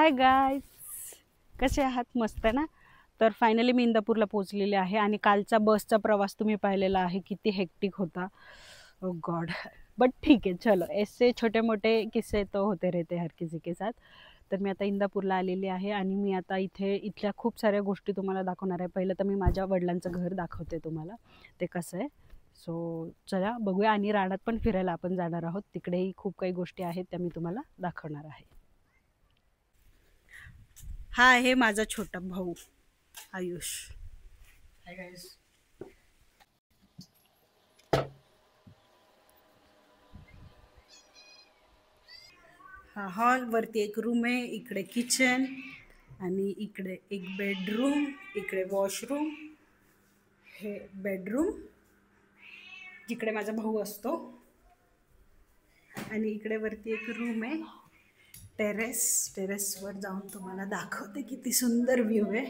Hi guys, कसे आहात? मस्त ना. तर फायनली मी इंदापूरला पोहोचलेले आहे आणि कालचा बसचा प्रवास तुम्ही पाहिलेला आहे, किती हेक्टिक होता. ओ गॉड. बट ठीक आहे, चलो ऐसे छोटे मोठे किस्से तो होते रहते हर किसी के साथ. तर मी आता इंदापूरला आलेली आहे आणि मी आता इथल्या खूप साऱ्या गोष्टी तुम्हाला दाखवणार आहे. पहिलं तर मी माझ्या वडिलांचं घर दाखवते तुम्हाला, ते कसं आहे. सो चला बघूया. आणि रानात पण फिरायला आपण जाणार आहोत, तिकडेही खूप काही गोष्टी आहेत त्या मी तुम्हाला दाखवणार आहे. हा आहे माझा छोटा भाऊ आयुष. Hi guys. हा हॉल, वरती एक रूम आहे, इकडे किचन आणि इकडे एक बेडरूम, इकडे वॉशरूम, हे बेडरूम जिकडे माझा भाऊ असतो. आणि इकडे वरती एक रूम आहे, टेरेसवर जाऊन तुम्हाला दाखवते किती सुंदर व्ह्यू आहे.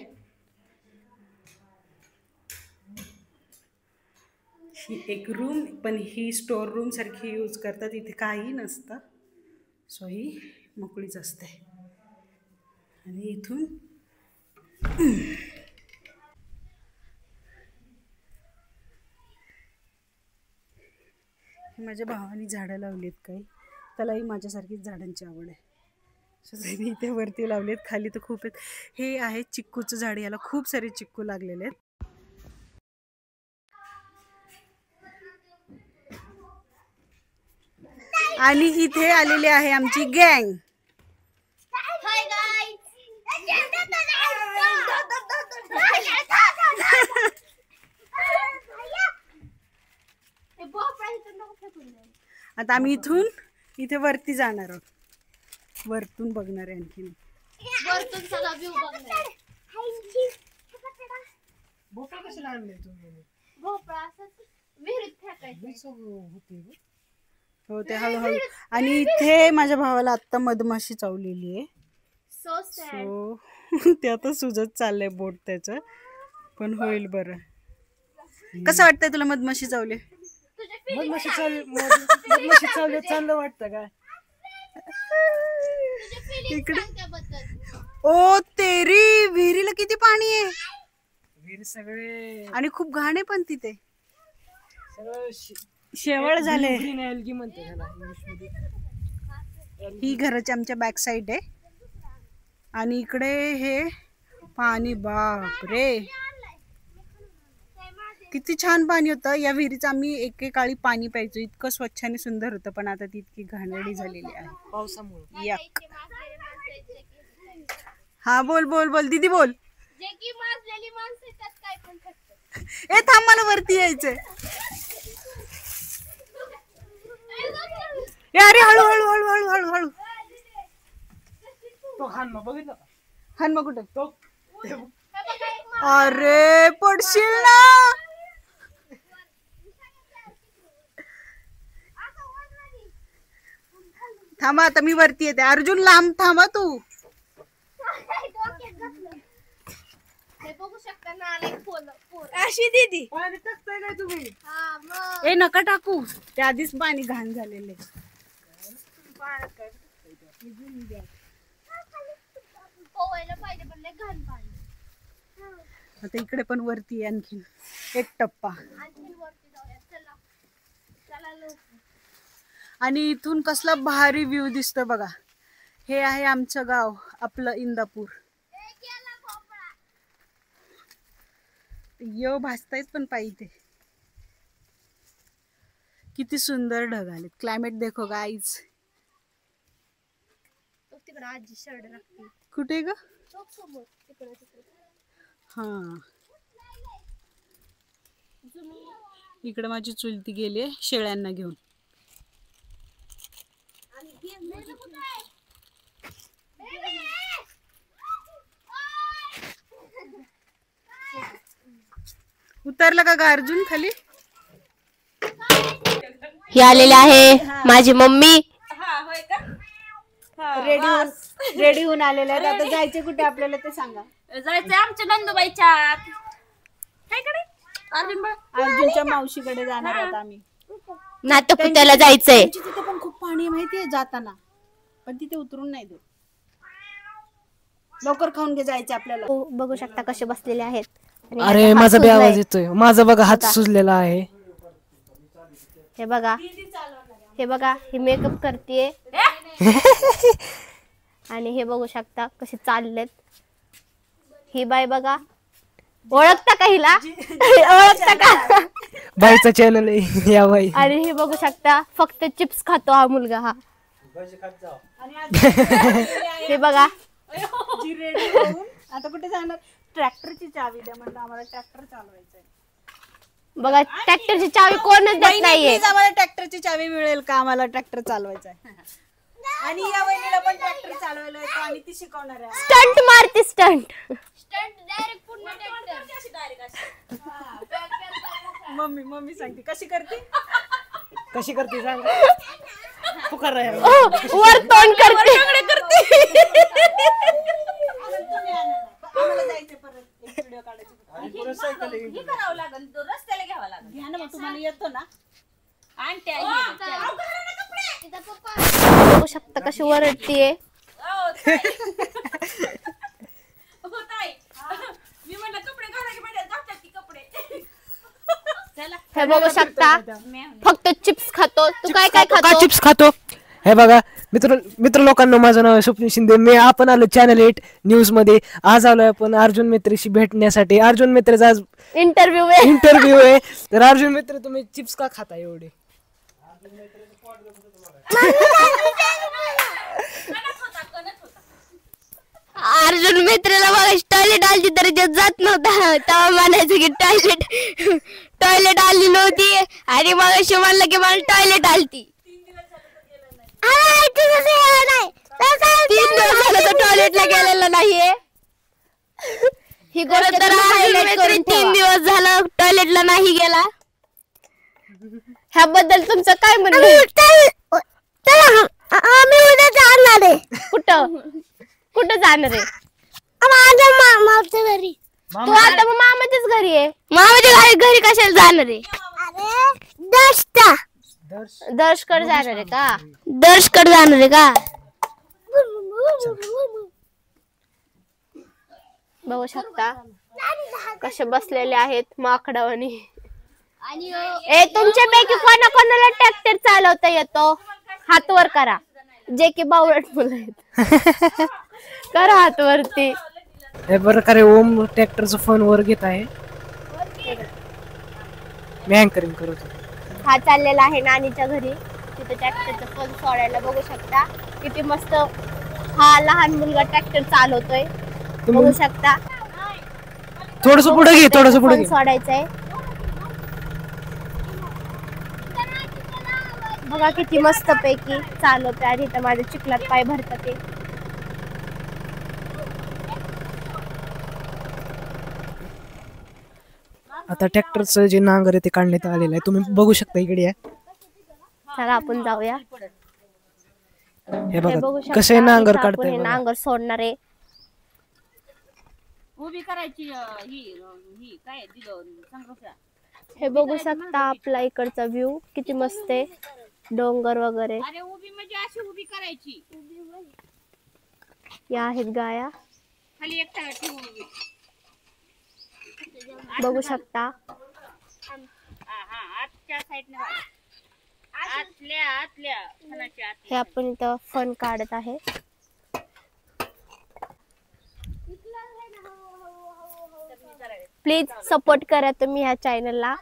ही एक रूम, पण ही स्टोर रूम सारखी यूज करतात, इथे काही नसतं. सो ही मोकळीच असते. आणि इथून माझ्या भावाने झाडं लावलीत काही, त्यालाही माझ्यासारखीच झाडांची आवड आहे. सो त्यांनी इथे वरती लावलेत, खाली तर खूप आहेत. हे आहे चिक्कूचं झाड, याला खूप सारे चिक्कू लागलेले आहेत. आणि इथे आलेली आहे आमची गँग. आता आम्ही इथे वरती जाणार आहोत, वरतून बघणार आहे आणखी. वरतून सगळा व्ह्यू बघणार. भोपळा कशाला आणले तुम्ही? भोपळा असंच विहिरीत फेकायचं होते. हो, ते हळूहळू. आणि इथे माझ्या भावाला आत्ता मधमाशी चावलेली आहे. सो ते आता सुजत चाललंय बोट त्याचं, पण होईल बरं. कसं वाटतंय तुला मधमाशी चावले? मधमाशी चावले चांगलं वाटतं का? इकडे ओ तेरी, विहिरीला किती पाणी आहे. विहीर सगळे आणि खूप घाण आहे पण तिथे, सगळं शेवळ झाले. ग्रीन एल्गी म्हणते त्याला इंग्लिशमध्ये. ही घराची आमच्या बॅक साईड आहे. आणि इकडे हे पाणी, बाप रे किती छान पाणी होतं. या विहिरीचं आम्ही एकेकाळी पाणी प्यायचो, इतकं स्वच्छ आणि सुंदर होतं. पण आता ती इतकी घाणेरडी झालेली आहे पावसामुळे. यक. हा बोल बोल बोल दीदी बोल. ए थांब, मला वरती यायचंय. अरे हळू हळू हळू हळू हळू हळू. तो हानमा बघितला का? हानमा कुठे? तो अरे पडशील ना. थांबा, आता मी वरती येते. अर्जुन लांब थांबा तू. अशी दीदी पाणी टाकताय काय तुम्ही? ए नका टाकू, त्या आधीच पाणी घाण झालेले. आता इकडे पण वरती आणखी एक टप्पा. आणि इथून कसला भारी व्ह्यू दिसतो बघा. हे आहे आमचं गाव, आपलं इंदापूर. यो भासतायच पण पाहिजे. किती सुंदर ढग आलेत. क्लायमेट देखो गाईज. कुठे ग? हा, इकडे माझी चुलती गेली शेळ्यांना घेऊन. उतरला का ग अर्जुन खाली? ही आलेली आहे माझी मम्मी. रेडी होऊन आलेले आहेत. आता जायचे कुठे आपल्याला ते सांगा. जायचंय आमच्या नंदुबाईच्या अर्जुनच्या मावशीकडे जाणार आहोत आम्ही. नातपुत्याला जायचंय. तिथे पण खूप पाणी माहितीये जाताना, पण तिथे उतरून नाही देत. लवकर खाऊन घे, जायचं आपल्याला. बघू शकता कसे बसलेले आहेत. आणि अरे याचा हात माझा बी सुजलाय. आवाज येतोय. माझा बघा हात सुजलेला आहे. हे बघा, हे बघा, ही मेकअप करते. आणि हे बघू शकता कसे चाललेत. ही बाई बघा, ओळखता का हिला? ओळखता का? बाईचा चॅनल आहे या बाई. आणि हे बघू शकता फक्त चिप्स खातो हा मुलगा हा. हे बघा, जी रेडी होऊन आता कुठे जाणार? ट्रॅक्टरची चावी द्या म्हणलं, आम्हाला ट्रॅक्टर चालवायचंय. बघा ट्रॅक्टरची चावी कोणच देत नाहीये. प्लीज आम्हाला ट्रॅक्टरची चावी मिळेल का? आम्हाला ट्रॅक्टर चालवायचा आहे. आणि या वहिनीला पण ट्रॅक्टर चालवायला येतो आणि ती शिकवणार आहे. स्टंट मारते, स्टंट. मम्मी सांगते कशी करते. कशी करते सांग. पुकार आहे. वर तोंड करते. आम्हाला जायचं परत एक व्हिडिओ काढायची. करावं लागेल, तो रस्त्याला घ्यावा लागेल. घ्या ना मग, तुम्हाला येतो ना. बघू शकता कशी वरडतीये. मी म्हणलं कपडे घाला की म्हणजे जातात की कपडे. हे बघू शकता फक्त चिप्स खातो. तू काय काय खातो? चिप्स खातो. हे बघा मित्र लोकांना, माझं नाव आहे स्वप्नील शिंदे. आपण आलो चॅनल 8 न्यूज मध्ये. आज आलोय आपण अर्जुन मित्रशी भेटण्यासाठी. अर्जुन मित्रचा आज इंटरव्ह्यू आहे. तर अर्जुन मित्र, तुम्ही चिप्स का खाता एवढे? अर्जुन मित्राला बघा टॉयलेट आली तरी जात नव्हता. तेव्हा म्हणायचं की टॉयलेट आली नव्हती. आणि मग अशी म्हणलं की मला टॉयलेट आलती. 3 दिवस झालं तर टॉयलेटला गेलेला नाहीये. ही गोष्ट तर हायलाइट करून 3 दिवस झालं टॉयलेटला नाही गेला. ह्याबद्दल तुमचं काय म्हणणं आहे? आम्ही उद्या जाणार आहे. कुठं जाणार आहे? माझ्या मामाच्या घरी. तू आता मग मामाच्याच घरी आहे. मामाच्या घरी कशाला जाणार आहे? दर्शकडे जाणार आहे का? दर्शकडे जाणार आहे का? बघू शकता कसे बसलेले आहेत माकडावानी. ए तुमच्यापैकी कोणाला ट्रॅक्टर चालवता येतो? हात वर करा. जे की बावळट मुलं आहेत. करा हात वरती. हे प्रकारे ओम ट्रॅक्टरचा फोन वर घेत आहे. मी अँकरिंग करतो. हा चाललेला आहे नानीच्या घरी. तिथे ट्रॅक्टरचा फोन सोडायला. बघू शकता किती मस्त हा लहान मुलगा ट्रॅक्टर चालवतोय. बघू शकता. थोडस पुढे घे, थोडस पुढे घे. सोडायचंय. बघा किती मस्त पैकी चालवतोय. आणि इथं माझ्या चिखलात पाय भरतात ते. आता ट्रॅक्टरचं जे नांगर आहे ते काढण्यात आलेलं आहे. तुम्ही बघू शकता इकडे या. चला आपण जाऊया. हे बघू बघा शकता कसे नांगर इथं आपण काढताय हे बघा. नांगर सोडणार आहे. उभी करायची ही काय दिलं संघर्षा. हे बघू शकता आपला इकडचा व्ह्यू किती मस्त आहे. डोंगर वगैरे. अरे उभी म्हणजे अशी उभी करायची. या आहेत गाया. खाली एकटा ठेवून उभी. बघू शकता. आतल्या साईडने आतल्या हे आपण इथं फन काढत आहे. प्लीज सपोर्ट करा तुम्ही ह्या चॅनलला.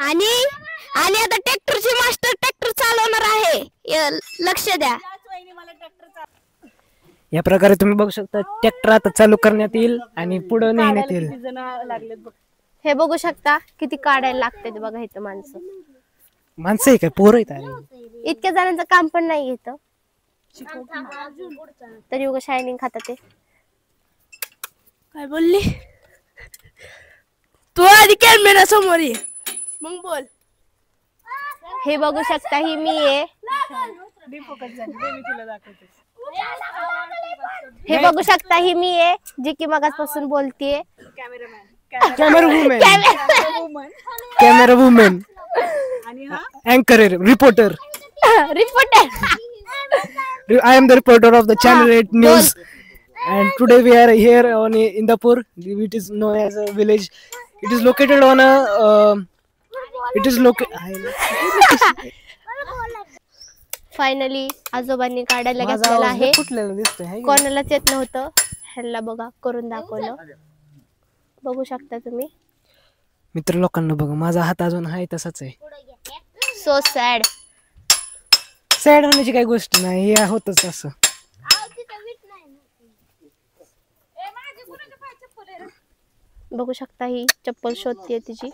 आणि आता ट्रॅक्टरची मास्टर ट्रॅक्टर चालवणार आहे. लक्ष द्या. या प्रकारे तुम्ही बघू शकता ट्रॅक्टर आता चालू करण्यात येईल आणि पुढे नेण्यात येईल. हे बघू शकता किती काढायला लागते बघा इथं माणसं. माणसं आहे काय? पोरं आहेत? अरे इतक्या जणांचं काम पण नाही घेत तरी उगा शायनिंग खातात ते. काय बोलली तू? आधी कॅमेरा समोर ये मग बोल. हे बघू शकता ही मी आहे. हे बघू शकता ही मी आहे जी की मगाचपासून बोलतीये. कॅमेरा वुमेन अँकर reporter. Reporter. I am the reporter of the channel 8 news. and today we are here on Indapur. It is known as a village. It is located on a. It is located. Finally आजोबांनी काढायला घेतलेला आहे. फुटलेलं दिसतंय. कोणालाच येत नव्हतं. ह्याला बघा करून दाखवलं. बघू शकता तुम्ही. मित्र लोकांना बघा माझा हात अजून आहे तसाच आहे. So sad. सॅड होण्याची काही गोष्ट नाही, हे होतच असं. बघू शकता ही चप्पल शोधते तिची.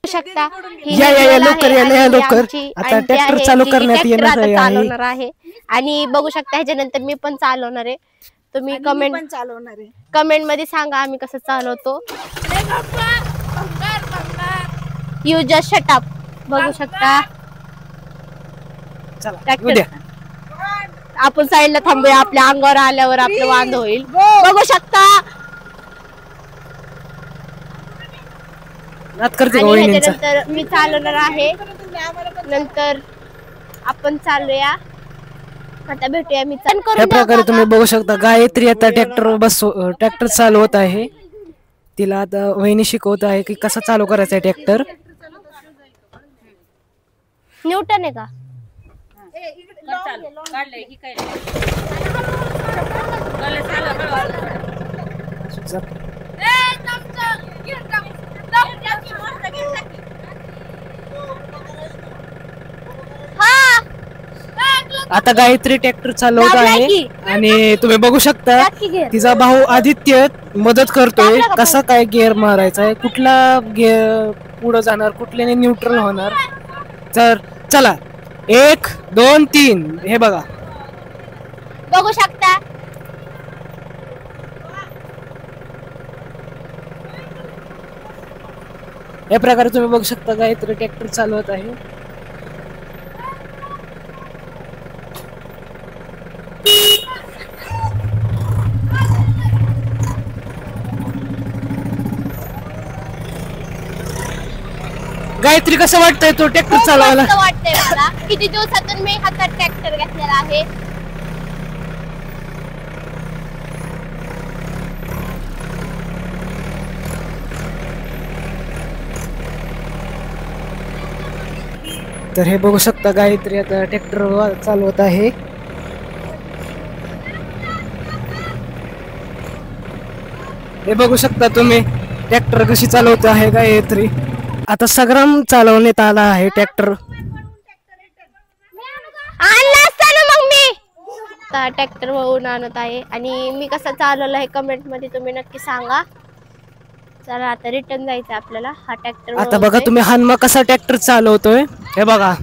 शकता या लवकर या लवकर. आता ट्रॅक्टर चालू करण्यात येणार आहे आणि बघू शकता ह्याच्यानंतर मी पण चालवणार आहे. तुम्ही कमेंट मध्ये सांगा आम्ही कसं चालवतो. You just shut up. बघू शकता आपण साईडला थांबूया. आपल्या अंगावर आल्यावर आपलं वांद होईल. बघू शकता ह्याच्यानंतर मी चालवणार आहे. नंतर आपण चालूया. आता भेटूया. मी या प्रकारे तुम्ही बघू शकता गायत्री आता ट्रॅक्टर चालवत आहे. तिला आता वहिनी शिकवत आहे की कसा चालू करायचा आहे ट्रॅक्टर. न्यूटन आहे का? आता गायत्री ट्रॅक्टर चालवत आहे आणि तुम्ही बघू शकता तिचा भाऊ आदित्य मदत करतोय कसा काय गिअर मारायचा आहे, कुठला गिअर पुढे जाणार, कुठल्याने न्यूट्रल होणार. तर चला 1 2 3 हे बघा बघू शकता. या प्रकारे तुम्ही बघू शकता गायत्री ट्रॅक्टर चालवत आहे. गायत्री कसं वाटतंय तो ट्रॅक्टर चालवायला? वाटतंय मला. किती दिवसातून मी हातात ट्रॅक्टर घेतलेला आहे. तर हे बघू शकता गायत्री आता ट्रॅक्टर चालवत आहे. हे बघू शकता तुम्ही ट्रॅक्टर कशी चालवत आहे गायत्री. आता संग्राम चालवण्यात आला आहे ट्रॅक्टर. आणला असताना मग मी आता ट्रॅक्टर वळून आणत आहे आणि मी कसा चालवला हे कमेंट मध्ये तुम्ही नक्की सांगा. चला आता रिटर्न जायचं आपल्याला. हा ट्रॅक्टर आता बघा तुम्ही हनुमा कसा ट्रॅक्टर चालवतोय. हे बघा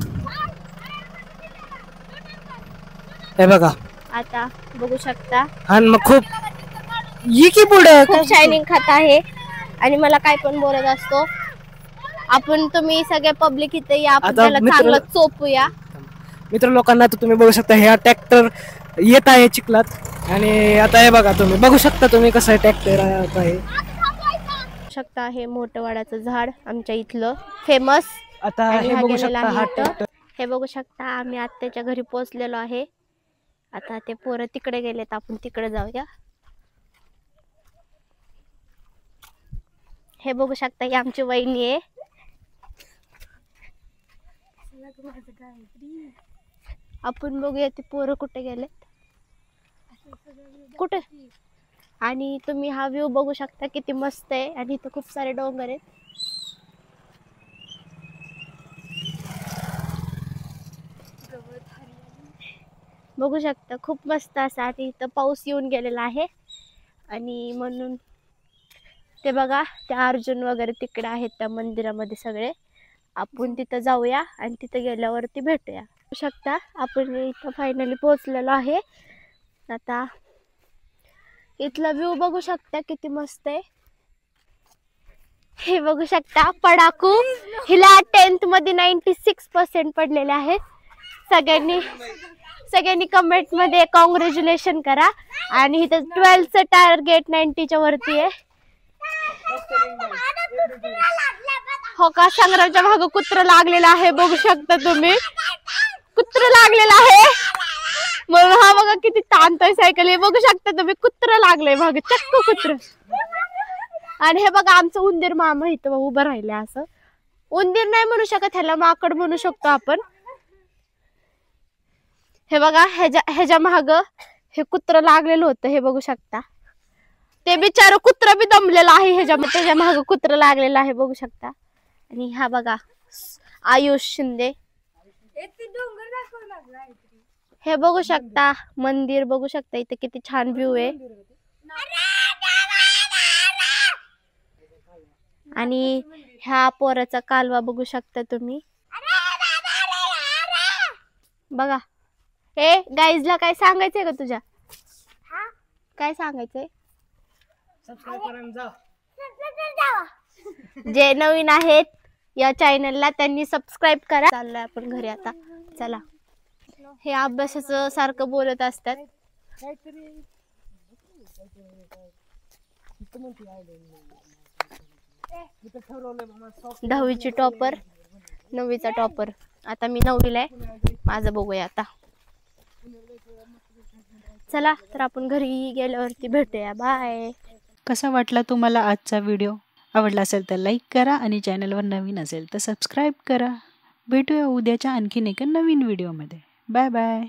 हे बघा आता बघू शकता हनुमा खूप की पुढे खूप शायनिंग खात आहे आणि मला काय पण बोलत असतो. आपण तुम्ही सगळे पब्लिक इथे या, आपण त्याला चांगलं चोपूया. मित्र लोकांना तुम्ही बघू शकता हे ट्रॅक्टर येत आहे चिखलात आणि आता हे बघा तुम्ही बघू शकता तुम्ही कसं ट्रॅक्टर आहे. शकता हे मोठं वडाचं झाड आमच्या इथलं फेमस. आता हे बघू शकता हा ट्रॅक्टर. हे बघू शकता आम्ही आत्याच्या घरी पोहोचलेलो आहे. आता ते पोरं तिकडे गेलेत, आपण तिकडे जाऊया. हे बघू शकता ही आमची वहिनी आहे. आपण बघूया ते पोरं कुठे गेलेत कुठे. आणि तुम्ही हा व्ह्यू बघू शकता किती मस्त आहे आणि इथं खूप सारे डोंगर आहेत. बघू शकता खूप मस्त असं. आणि इथं पाऊस येऊन गेलेला आहे आणि म्हणून ते बघा ते अर्जुन वगैरे तिकडे आहेत त्या मंदिरामध्ये सगळे. आपण तिथं जाऊया आणि तिथं गेल्यावरती भेटूया. बघू शकता आपण इथं फायनली पोहोचलेलो आहे. आता इथला व्ह्यू बघू शकता किती मस्त आहे. हे बघू शकता पडाकू. हिला 10th मध्ये 96% पडलेले आहेत. सगळ्यांनी कमेंट मध्ये कॉंग्रॅच्युलेशन करा. आणि इथं 12th चं टार्गेट 90च्या वरती आहे. हो का, संग्रामच्या मागं कुत्र लागलेलं आहे, बघू शकता तुम्ही. कुत्र लागलेलं आहे म्हणून हा बघा किती ताणतोय सायकल. हे बघू शकता तुम्ही, कुत्र लागलंय माग, चक्क कुत्र. आणि हे बघा आमचं उंदीर मामा इथं उभं राहिले. असं उंदीर नाही म्हणू शकत, ह्याला माकड म्हणू शकतो आपण. हे बघा ह्याच्या माग हे कुत्र लागलेलं होतं, हे बघू शकता. ते बिचार कुत्र बी दमलेलं आहे, त्याच्या माग कुत्र लागलेलं आहे, बघू शकता. आणि हा बघा आयुष शिंदे, हे बघू शकता. मंदिर बघू शकता, इथे किती छान व्ह्यू आहे. आणि ह्या पोराचा कालवा बघू शकता तुम्ही. बघा, ए गाईजला काय सांगायचंय का तुझ्या? काय सांगायचंय? जे नवीन आहेत या चॅनलला त्यांनी सबस्क्राईब करा. चाललोय आपण घरी आता, चला. हे अभ्यासाचं सारखं बोलत असतात. दहावीची टॉपर, 9वीचा टॉपर. आता मी 9वीला आहे, माझं बघूया आता. चला तर आपण घरी गेल्यावरती भेटूया. बाय. कसा वाटला तुम्हाला आजचा व्हिडिओ? आवडला असेल तर लाईक करा आणि चॅनलवर नवीन असेल तर सबस्क्राईब करा. भेटूया उद्याच्या आणखीन एका नवीन व्हिडिओमध्ये. Bye bye.